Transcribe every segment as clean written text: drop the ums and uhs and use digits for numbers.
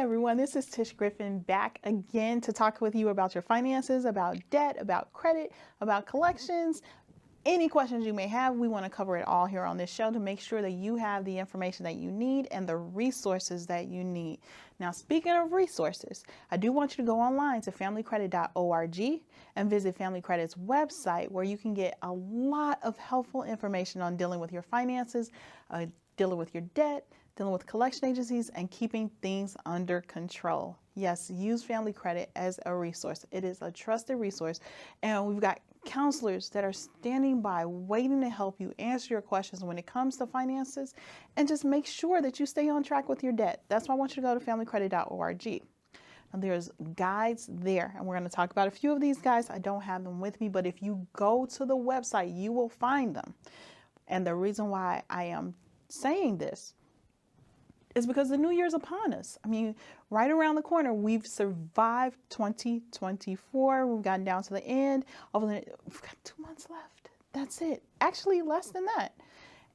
everyone, this is Tish Griffin back again to talk with you about your finances, about debt, about credit, about collections. Any questions you may have, we want to cover it all here on this show to make sure that you have the information that you need and the resources that you need. Now, speaking of resources, I do want you to go online to familycredit.org and visit Family Credit's website, where you can get a lot of helpful information on dealing with your finances, dealing with your debt, dealing with collection agencies, and keeping things under control. Yes, use Family Credit as a resource. It is a trusted resource, and we've got counselors that are standing by waiting to help you answer your questions when it comes to finances, and just make sure that you stay on track with your debt. That's why I want you to go to familycredit.org. And there's guides there, and we're going to talk about a few of these guides. I don't have them with me, but if you go to the website, you will find them. And the reason why I am saying this is because the new year's upon us. I mean, right around the corner. We've survived 2024. We've gotten down to the end. We've got 2 months left. That's it. Actually, less than that.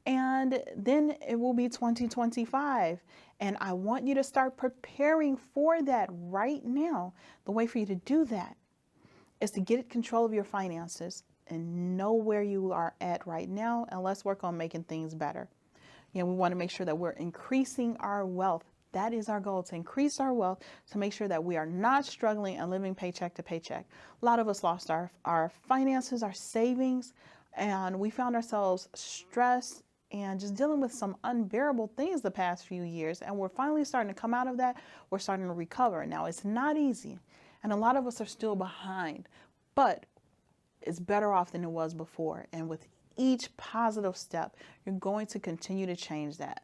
And then it will be 2025. And I want you to start preparing for that right now. The way for you to do that is to get control of your finances and know where you are at right now. And let's work on making things better. We want to make sure that we're increasing our wealth. That is our goal, to increase our wealth, to make sure that we are not struggling and living paycheck to paycheck. A lot of us lost our finances, our savings, and we found ourselves stressed and just dealing with some unbearable things the past few years. And we're finally starting to come out of that. We're starting to recover. Now, it's not easy, and a lot of us are still behind, but it's better off than it was before. And with each positive step, you're going to continue to change that.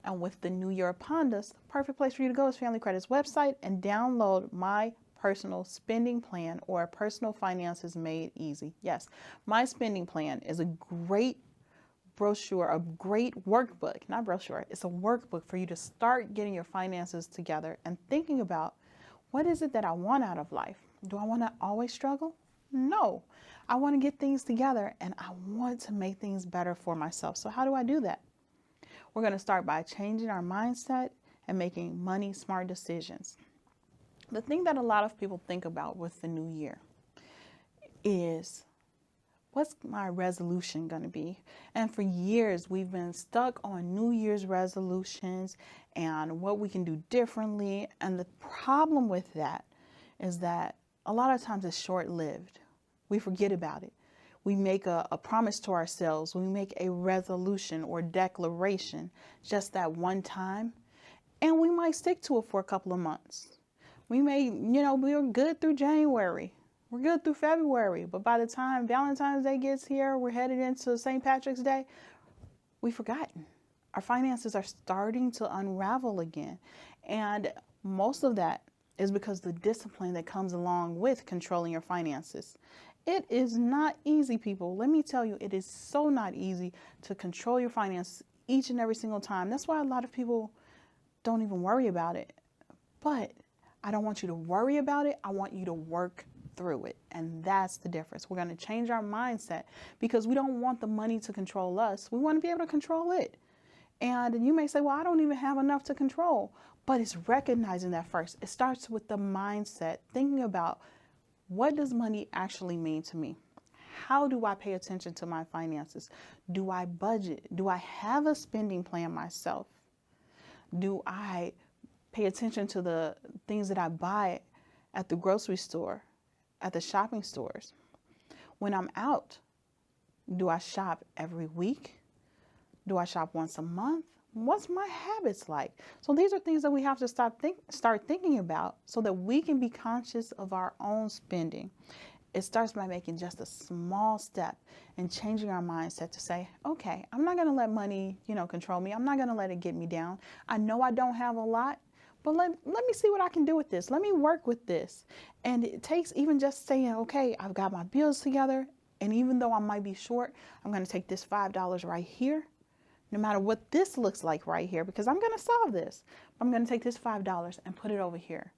And with the new year upon us, the perfect place for you to go is Family Credit's website and download my personal spending plan, or Personal Finances Made Easy. Yes, my spending plan is a great brochure, a great workbook, not brochure. It's a workbook for you to start getting your finances together and thinking about, what is it that I want out of life? Do I want to always struggle? No, I want to get things together, and I want to make things better for myself. So how do I do that? We're going to start by changing our mindset and making money smart decisions. The thing that a lot of people think about with the new year is, what's my resolution going to be? And for years, we've been stuck on New Year's resolutions and what we can do differently. And the problem with that is that a lot of times it's short-lived. We forget about it. We make a promise to ourselves. We make a resolution or declaration just that one time, and we might stick to it for a couple of months. We may, we're good through January. We're good through February, but by the time Valentine's Day gets here, we're headed into St. Patrick's Day, we've forgotten. Our finances are starting to unravel again. And most of that is because the discipline that comes along with controlling your finances. It is not easy, people. Let me tell you, it is so not easy to control your finances each and every single time. That's why a lot of people don't even worry about it. But I don't want you to worry about it. I want you to work through it. And that's the difference. We're going to change our mindset because we don't want the money to control us. We want to be able to control it. And you may say, well, I don't even have enough to control. But it's recognizing that first. It starts with the mindset, thinking about, what does money actually mean to me? How do I pay attention to my finances? Do I budget? Do I have a spending plan myself? Do I pay attention to the things that I buy at the grocery store, at the shopping stores? When I'm out, do I shop every week? Do I shop once a month? What's my habits like? So these are things that we have to start thinking about so that we can be conscious of our own spending. It starts by making just a small step and changing our mindset to say, okay, I'm not going to let money, control me. I'm not going to let it get me down. I know I don't have a lot, but let me see what I can do with this. Let me work with this. And it takes even just saying, okay, I've got my bills together. And even though I might be short, I'm going to take this $5 right here. No matter what this looks like right here, because I'm going to solve this. I'm going to take this $5 and put it over here.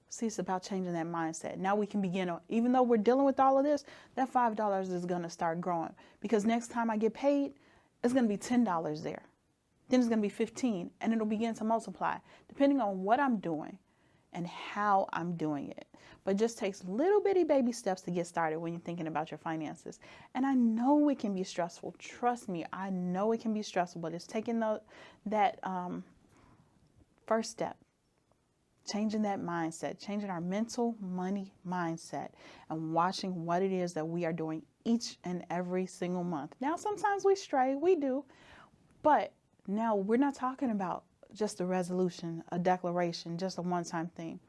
See, it's about changing that mindset. Now we can begin, even though we're dealing with all of this, that $5 is going to start growing, because next time I get paid, it's going to be $10 there. then it's going to be 15, and it'll begin to multiply depending on what I'm doing and how I'm doing it. But it just takes little bitty baby steps to get started when you're thinking about your finances. And I know it can be stressful. Trust me, I know it can be stressful, but it's taking that first step, changing that mindset, changing our mental money mindset, and watching what it is that we are doing each and every single month. Now, sometimes we stray, we do, but now we're not talking about just a resolution, a declaration, just a one-time thing.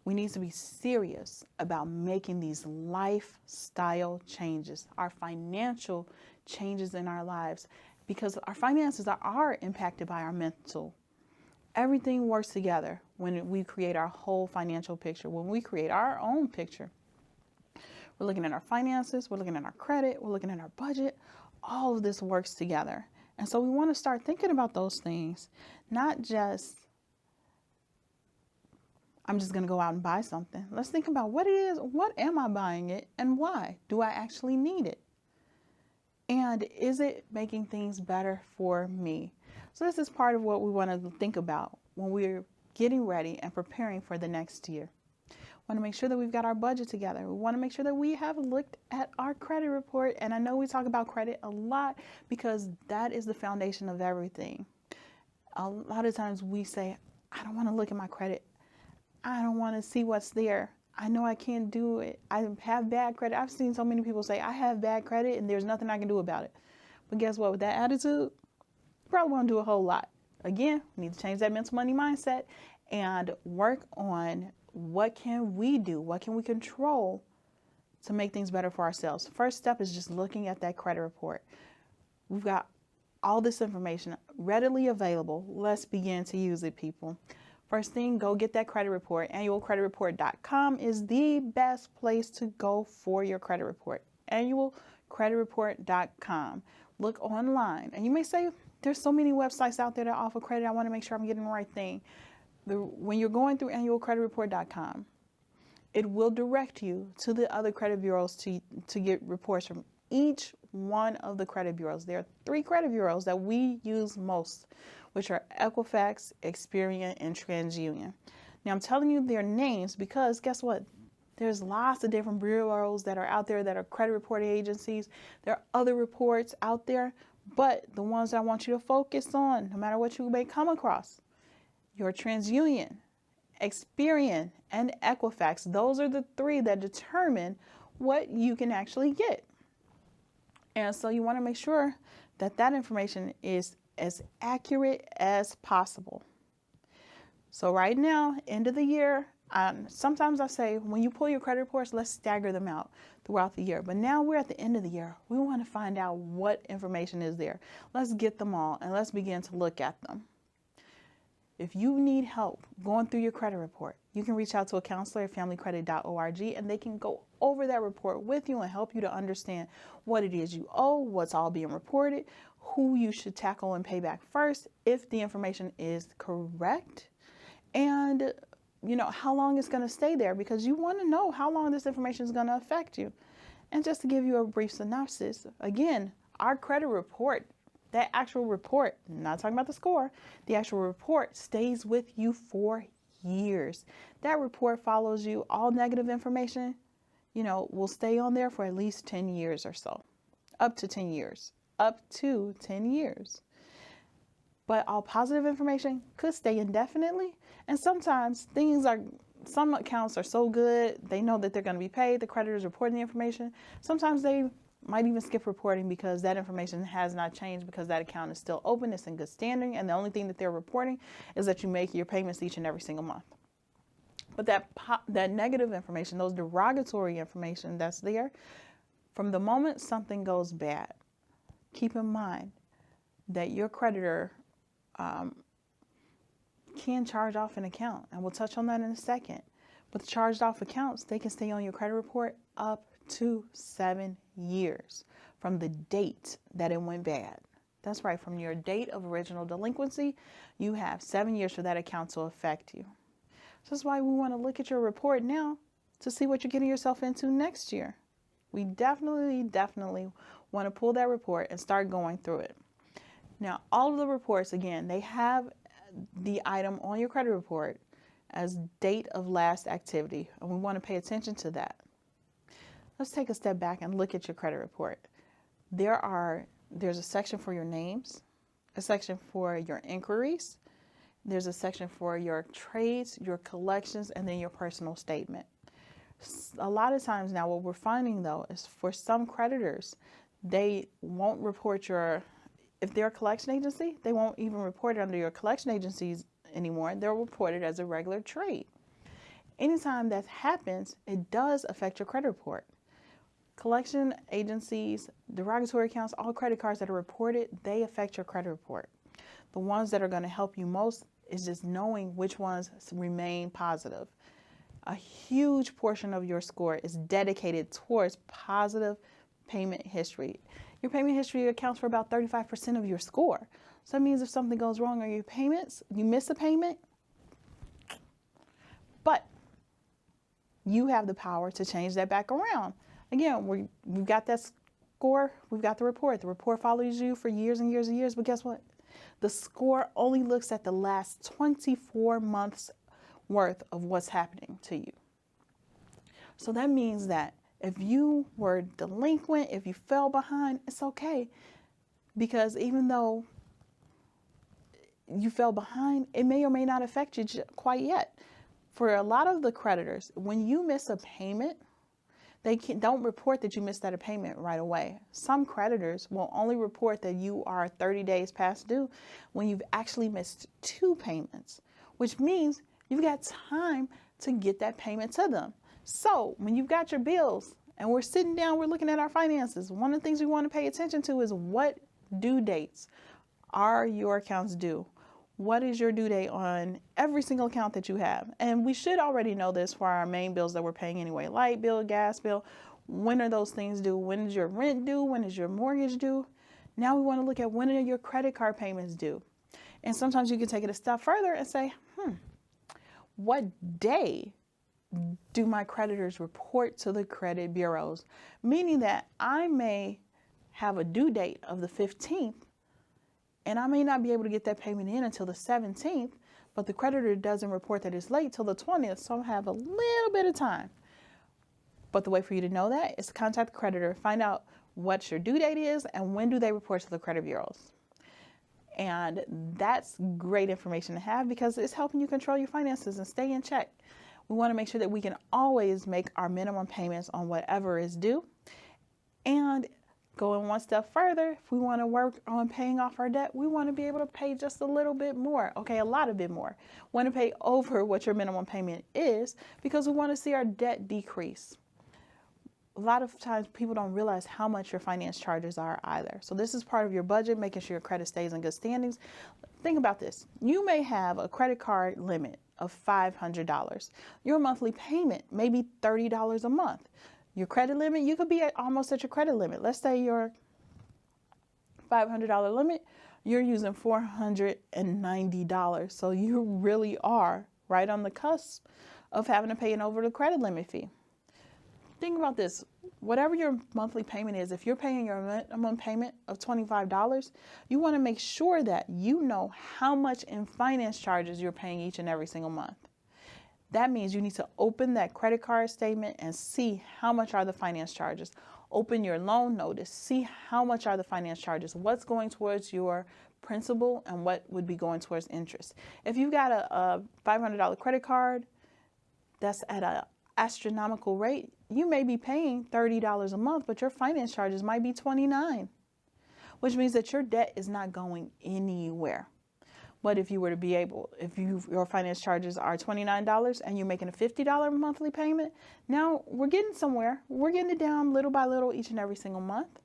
We need to be serious about making these lifestyle changes, our financial changes in our lives, because our finances are impacted by our mental. Everything works together when we create our whole financial picture. When we create our own picture, we're looking at our finances, we're looking at our credit, we're looking at our budget. All of this works together. And so we want to start thinking about those things, not just, I'm just going to go out and buy something. Let's think about what it is. What am I buying it and why? Do I actually need it? And is it making things better for me? So this is part of what we want to think about when we're getting ready and preparing for the next year. We want to make sure that we've got our budget together. We want to make sure that we have looked at our credit report. And I know we talk about credit a lot because that is the foundation of everything. A lot of times we say, I don't want to look at my credit. I don't want to see what's there. I know I can't do it. I have bad credit. I've seen so many people say, I have bad credit and there's nothing I can do about it. But guess what? With that attitude, you probably won't do a whole lot. Again, we need to change that mental money mindset and work on what can we do? What can we control to make things better for ourselves? First step is just looking at that credit report. We've got all this information readily available. Let's begin to use it, people. First thing, go get that credit report. Annualcreditreport.com is the best place to go for your credit report. Annualcreditreport.com. Look online. And you may say, there's so many websites out there that offer credit. I want to make sure I'm getting the right thing. When you're going through annualcreditreport.com, it will direct you to the other credit bureaus to get reports from each one of the credit bureaus. There are 3 credit bureaus that we use most, which are Equifax, Experian, and TransUnion. Now, I'm telling you their names because guess what? There's lots of different bureaus that are out there that are credit reporting agencies. There are other reports out there, but the ones I want you to focus on, no matter what you may come across, your TransUnion, Experian, and Equifax. Those are the 3 that determine what you can actually get. And so you want to make sure that that information is as accurate as possible. So right now, end of the year, sometimes I say when you pull your credit reports, let's stagger them out throughout the year. But now we're at the end of the year. We want to find out what information is there. Let's get them all and let's begin to look at them. If you need help going through your credit report, you can reach out to a counselor at familycredit.org and they can go over that report with you and help you to understand what it is you owe, what's all being reported, who you should tackle and pay back first, if the information is correct, and how long it's going to stay there, because you want to know how long this information is going to affect you. And just to give you a brief synopsis, again, our credit report, that actual report, not talking about the score, the actual report stays with you for years. That report follows you. All negative information, will stay on there for at least 10 years or so, up to 10 years. But all positive information could stay indefinitely. And sometimes some accounts are so good, they know that they're going to be paid. The creditor is reporting the information. Sometimes they might even skip reporting because that information has not changed, because that account is still open, it's in good standing, and the only thing that they're reporting is that you make your payments each and every single month. But that negative information, those derogatory information that's there, from the moment something goes bad, keep in mind that your creditor can charge off an account, and we'll touch on that in a second. With charged off accounts, they can stay on your credit report up to 7 years from the date that it went bad. That's right, from your date of original delinquency, you have 7 years for that account to affect you. So that's why we want to look at your report now to see what you're getting yourself into next year. We definitely want to pull that report and start going through it. Now, all of the reports, again, they have the item on your credit report as date of last activity, and we want to pay attention to that. Let's take a step back and look at your credit report. There's a section for your names, a section for your inquiries, there's a section for your trades, your collections, and then your personal statement. A lot of times now what we're finding though is for some creditors, they won't report if they're a collection agency, they won't even report it under your collection agencies anymore. They'll report it as a regular trade. Anytime that happens, it does affect your credit report. Collection agencies, derogatory accounts, all credit cards that are reported, they affect your credit report. The ones that are going to help you most is just knowing which ones remain positive. A huge portion of your score is dedicated towards positive payment history. Your payment history accounts for about 35% of your score. So that means if something goes wrong on your payments, you miss a payment, but you have the power to change that back around. Again, we've got that score, we've got the report. The report follows you for years and years and years, but guess what? The score only looks at the last 24 months worth of what's happening to you. So that means that if you were delinquent, if you fell behind, it's okay. Because even though you fell behind, it may or may not affect you quite yet. For a lot of the creditors, when you miss a payment, they don't report that you missed that payment right away. Some creditors will only report that you are 30 days past due when you've actually missed 2 payments, which means you've got time to get that payment to them. So when you've got your bills and we're sitting down, we're looking at our finances, one of the things we want to pay attention to is what due dates are your accounts due? What is your due date on every single account that you have? And we should already know this for our main bills that we're paying anyway. Light bill, gas bill. When are those things due? When is your rent due? When is your mortgage due? Now we want to look at when are your credit card payments due? And sometimes you can take it a step further and say, what day do my creditors report to the credit bureaus? Meaning that I may have a due date of the 15th, and I may not be able to get that payment in until the 17th, but the creditor doesn't report that it's late till the 20th, so I have a little bit of time. But the way for you to know that is to contact the creditor, find out what your due date is and when do they report to the credit bureaus. And that's great information to have because it's helping you control your finances and stay in check. We want to make sure that we can always make our minimum payments on whatever is due. And going one step further, if we want to work on paying off our debt, we want to be able to pay just a little bit more. Okay, a lot of bit more. We want to pay over what your minimum payment is because we want to see our debt decrease. A lot of times people don't realize how much your finance charges are either. So this is part of your budget, making sure your credit stays in good standings. Think about this. You may have a credit card limit of $500. Your monthly payment may be $30 a month. Your credit limit, you could be almost at your credit limit. Let's say your $500 limit, you're using $490. So you really are right on the cusp of having to pay an over the credit limit fee. Think about this. Whatever your monthly payment is, if you're paying your minimum payment of $25, you want to make sure that you know how much in finance charges you're paying each and every single month. That means you need to open that credit card statement and see how much are the finance charges. Open your loan notice, see how much are the finance charges, what's going towards your principal and what would be going towards interest. If you've got a $500 credit card that's at an astronomical rate, you may be paying $30 a month, but your finance charges might be $29, which means that your debt is not going anywhere. But if you were to be able, your finance charges are $29 and you're making a $50 monthly payment, now we're getting somewhere. We're getting it down little by little each and every single month,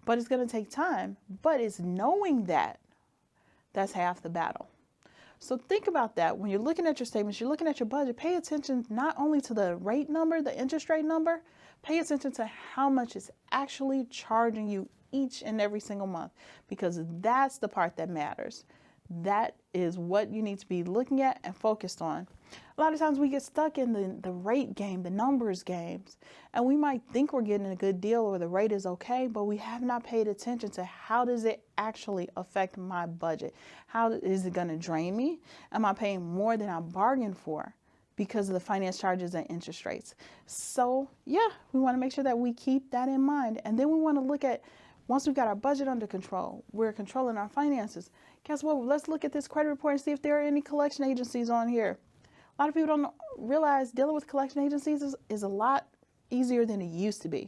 but it's going to take time. But it's knowing that's half the battle. So think about that. When you're looking at your statements, you're looking at your budget, pay attention not only to the rate number, the interest rate number, pay attention to how much it's actually charging you each and every single month, because that's the part that matters. That is what you need to be looking at and focused on. A lot of times we get stuck in the rate game, the numbers games, and we might think we're getting a good deal or the rate is okay, but we have not paid attention to how does it actually affect my budget? How is it going to drain me? Am I paying more than I bargained for because of the finance charges and interest rates? So yeah, we want to make sure that we keep that in mind. And then we want to look at, once we've got our budget under control, we're controlling our finances. Guess what? Let's look at this credit report and see if there are any collection agencies on here. A lot of people don't realize dealing with collection agencies is a lot easier than it used to be.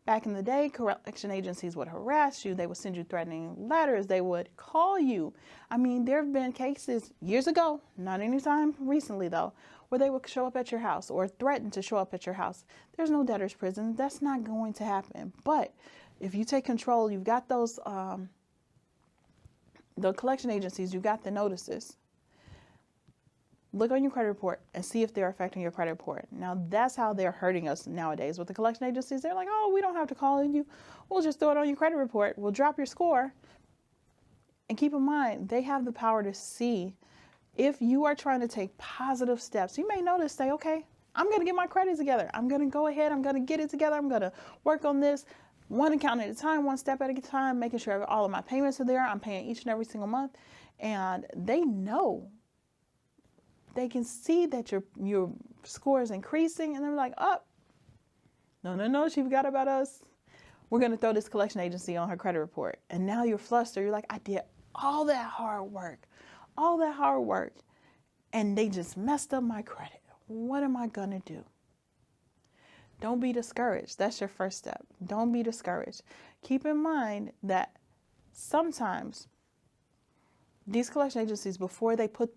Back in the day, collection agencies would harass you. They would send you threatening letters. They would call you. I mean, there have been cases years ago, not anytime recently though, where they would show up at your house or threaten to show up at your house. There's no debtor's prison. That's not going to happen. But if you take control, you've got those, the collection agencies, you've got the notices. Look on your credit report and see if they're affecting your credit report. Now, that's how they're hurting us nowadays. With the collection agencies, they're like, oh, we don't have to call you. We'll just throw it on your credit report. We'll drop your score. And keep in mind, they have the power to see if you are trying to take positive steps. You may notice, say, okay, I'm going to get my credit together. I'm going to go ahead. I'm going to get it together. I'm going to work on this one account at a time, one step at a time, making sure all of my payments are there. I'm paying each and every single month. And they know. They can see that your score is increasing, and they're like, oh, no, she forgot about us. We're going to throw this collection agency on her credit report. And now you're flustered. You're like, I did all that hard work, and they just messed up my credit. What am I going to do? Don't be discouraged. That's your first step. Don't be discouraged. Keep in mind that sometimes these collection agencies, before they put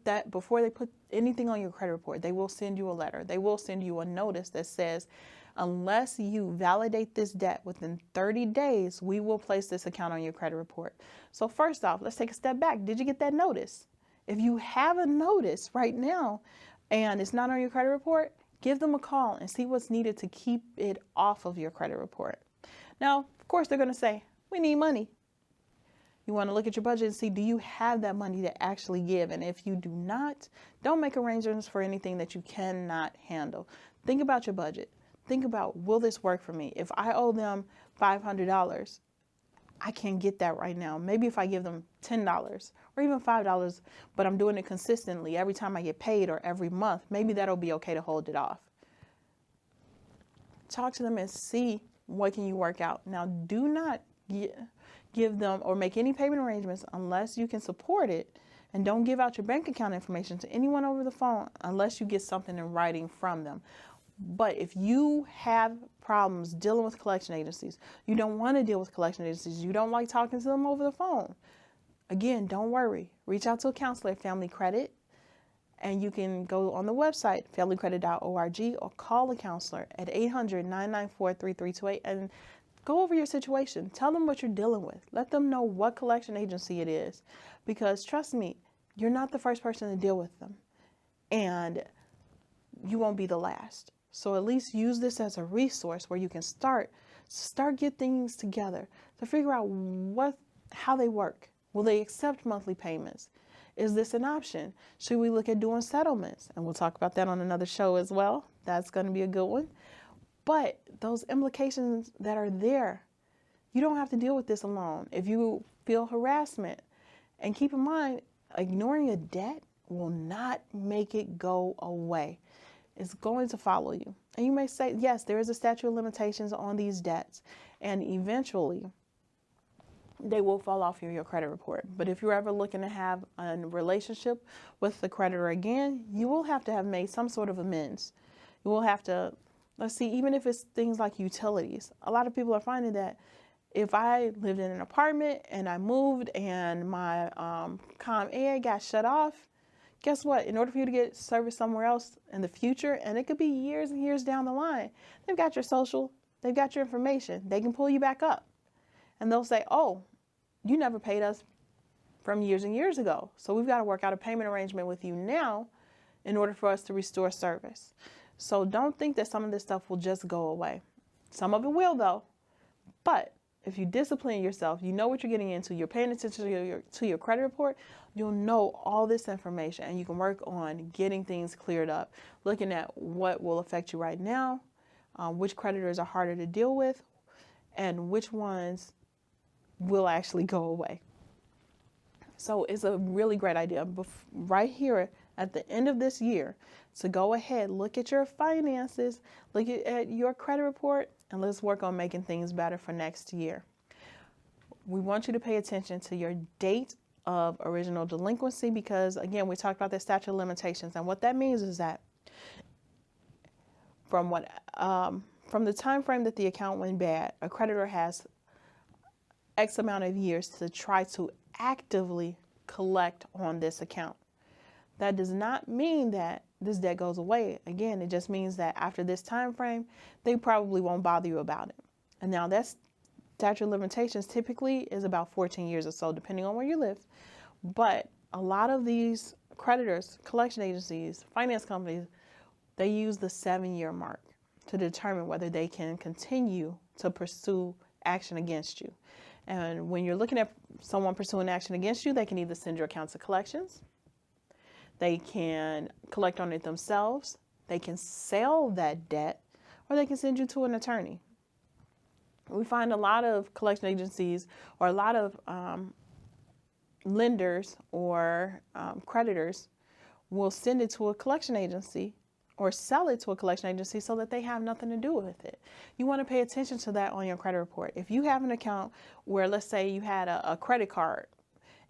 anything on your credit report, they will send you a letter. They will send you a notice that says, unless you validate this debt within 30 days, we will place this account on your credit report. So first off, let's take a step back. Did you get that notice? If you have a notice right now and it's not on your credit report, give them a call and see what's needed to keep it off of your credit report. Now, of course, they're going to say, we need money. You want to look at your budget and see, do you have that money to actually give? And if you do not, don't make arrangements for anything that you cannot handle. Think about your budget. Think about, will this work for me? If I owe them $500, I can get that right now. Maybe if I give them $10 or even $5, but I'm doing it consistently every time I get paid or every month, maybe that'll be okay to hold it off. Talk to them and see what can you work out. Now, do not give them or make any payment arrangements unless you can support it, and don't give out your bank account information to anyone over the phone unless you get something in writing from them. But if you have problems dealing with collection agencies, you don't want to deal with collection agencies, you don't like talking to them over the phone, again, don't worry. Reach out to a counselor at Family Credit, and you can go on the website familycredit.org or call a counselor at 800-994-3328 and go over your situation. Tell them what you're dealing with. Let them know what collection agency it is. Because trust me, you're not the first person to deal with them. And you won't be the last. So at least use this as a resource where you can start get things together to figure out how they work. Will they accept monthly payments? Is this an option? Should we look at doing settlements? And we'll talk about that on another show as well. That's going to be a good one. But those implications that are there, you don't have to deal with this alone. If you feel harassment, and keep in mind, ignoring a debt will not make it go away. It's going to follow you. And you may say, yes, there is a statute of limitations on these debts, and eventually they will fall off your credit report. But if you're ever looking to have a relationship with the creditor again, you will have to have made some sort of amends. You will have to, let's see, even if it's things like utilities. A lot of people are finding that if I lived in an apartment and I moved and my ComEd got shut off, guess what? In order for you to get service somewhere else in the future, and it could be years and years down the line, they've got your social, they've got your information. They can pull you back up. And they'll say, oh, you never paid us from years and years ago. So we've got to work out a payment arrangement with you now in order for us to restore service. So don't think that some of this stuff will just go away. Some of it will, though. But if you discipline yourself, you know what you're getting into, you're paying attention to your credit report, you'll know all this information and you can work on getting things cleared up, looking at what will affect you right now, which creditors are harder to deal with, and which ones will actually go away. So it's a really great idea right here at the end of this year to go ahead, look at your finances, look at your credit report, and let's work on making things better for next year. We want you to pay attention to your date of original delinquency because, again, we talked about the statute of limitations. And what that means is that from the time frame that the account went bad, a creditor has X amount of years to try to actively collect on this account. That does not mean that this debt goes away. Again, it just means that after this time frame, they probably won't bother you about it. And now that's statute of limitations typically is about 14 years or so, depending on where you live. But a lot of these creditors, collection agencies, finance companies, they use the 7-year mark to determine whether they can continue to pursue action against you. And when you're looking at someone pursuing action against you, they can either send your account to collections, they can collect on it themselves, they can sell that debt, or they can send you to an attorney. We find a lot of collection agencies or a lot of lenders or creditors will send it to a collection agency or sell it to a collection agency so that they have nothing to do with it. You want to pay attention to that on your credit report. If you have an account where, let's say you had a credit card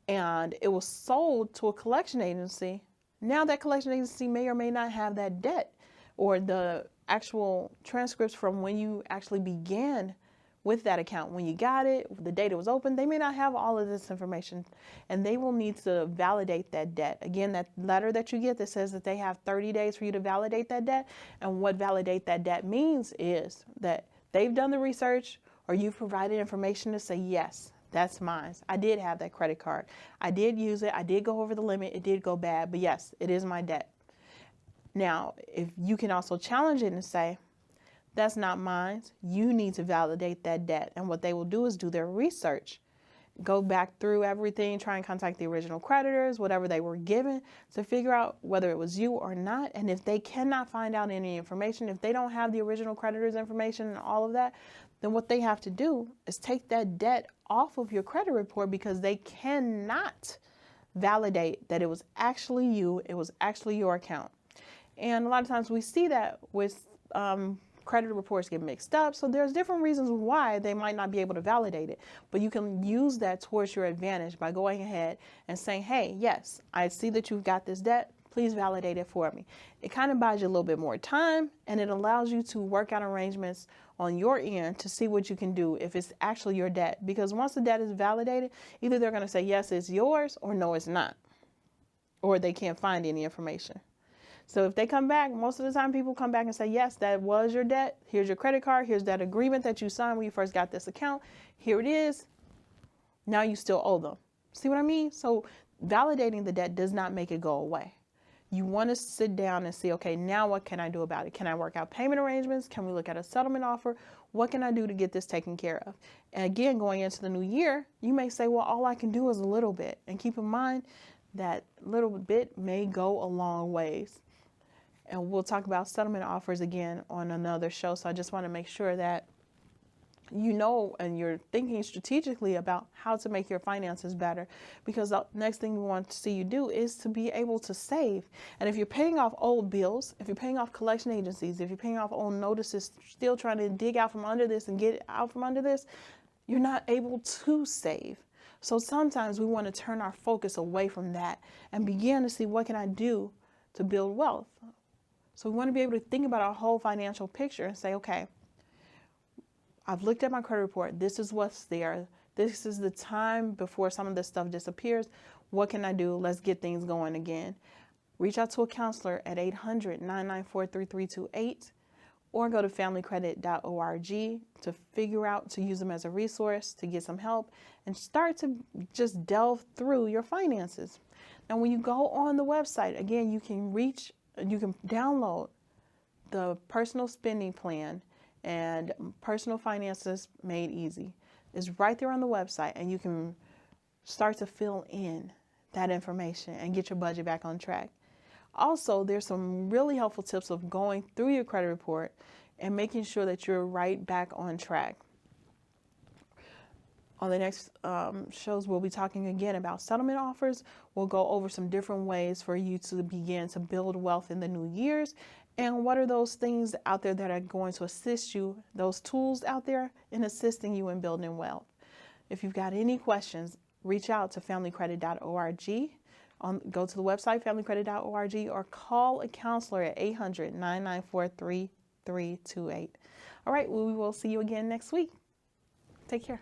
and it was sold to a collection agency, now that collection agency may or may not have that debt or the actual transcripts from when you actually began with that account, when you got it, the date it was open. They may not have all of this information and they will need to validate that debt. Again, that letter that you get that says that they have 30 days for you to validate that debt. And what validate that debt means is that they've done the research or you've provided information to say, yes, that's mine. I did have that credit card. I did use it. I did go over the limit. It did go bad, but yes, it is my debt. Now, if you can also challenge it and say, that's not mine. You need to validate that debt. And what they will do is do their research, go back through everything, try and contact the original creditors, whatever they were given, to figure out whether it was you or not. And if they cannot find out any information, if they don't have the original creditors' information and all of that, then what they have to do is take that debt off of your credit report because they cannot validate that it was actually you, it was actually your account. And a lot of times we see that with credit reports get mixed up. So there's different reasons why they might not be able to validate it, but you can use that towards your advantage by going ahead and saying, hey, yes, I see that you've got this debt. Please validate it for me. It kind of buys you a little bit more time and it allows you to work out arrangements on your end to see what you can do if it's actually your debt. Because once the debt is validated, either they're going to say, yes, it's yours or no, it's not, or they can't find any information. So if they come back, most of the time people come back and say, yes, that was your debt. Here's your credit card. Here's that agreement that you signed when you first got this account. Here it is. Now you still owe them. See what I mean? So validating the debt does not make it go away. You want to sit down and see, okay, now what can I do about it? Can I work out payment arrangements? Can we look at a settlement offer? What can I do to get this taken care of? And again, going into the new year, you may say, well, all I can do is a little bit. And keep in mind that little bit may go a long ways. And we'll talk about settlement offers again on another show. So I just want to make sure that you know and you're thinking strategically about how to make your finances better, because the next thing we want to see you do is to be able to save. And if you're paying off old bills, if you're paying off collection agencies, if you're paying off old notices, still trying to dig out from under this and get out from under this, you're not able to save. So sometimes we want to turn our focus away from that and begin to see, what can I do to build wealth? So we want to be able to think about our whole financial picture and say, okay, I've looked at my credit report. This is what's there. This is the time before some of this stuff disappears. What can I do? Let's get things going again. Reach out to a counselor at 800-994-3328 or go to familycredit.org to figure out, to use them as a resource, to get some help and start to just delve through your finances. Now, when you go on the website, again, you can download the personal spending plan and personal finances made easy. is right there on the website, and you can start to fill in that information and get your budget back on track. Also, there's some really helpful tips of going through your credit report and making sure that you're right back on track. On the next shows, we'll be talking again about settlement offers. We'll go over some different ways for you to begin to build wealth in the new years. And what are those things out there that are going to assist you, those tools out there in assisting you in building wealth. If you've got any questions, reach out to familycredit.org. Go to the website, familycredit.org, or call a counselor at 800-994-3328. All right, well, we will see you again next week. Take care.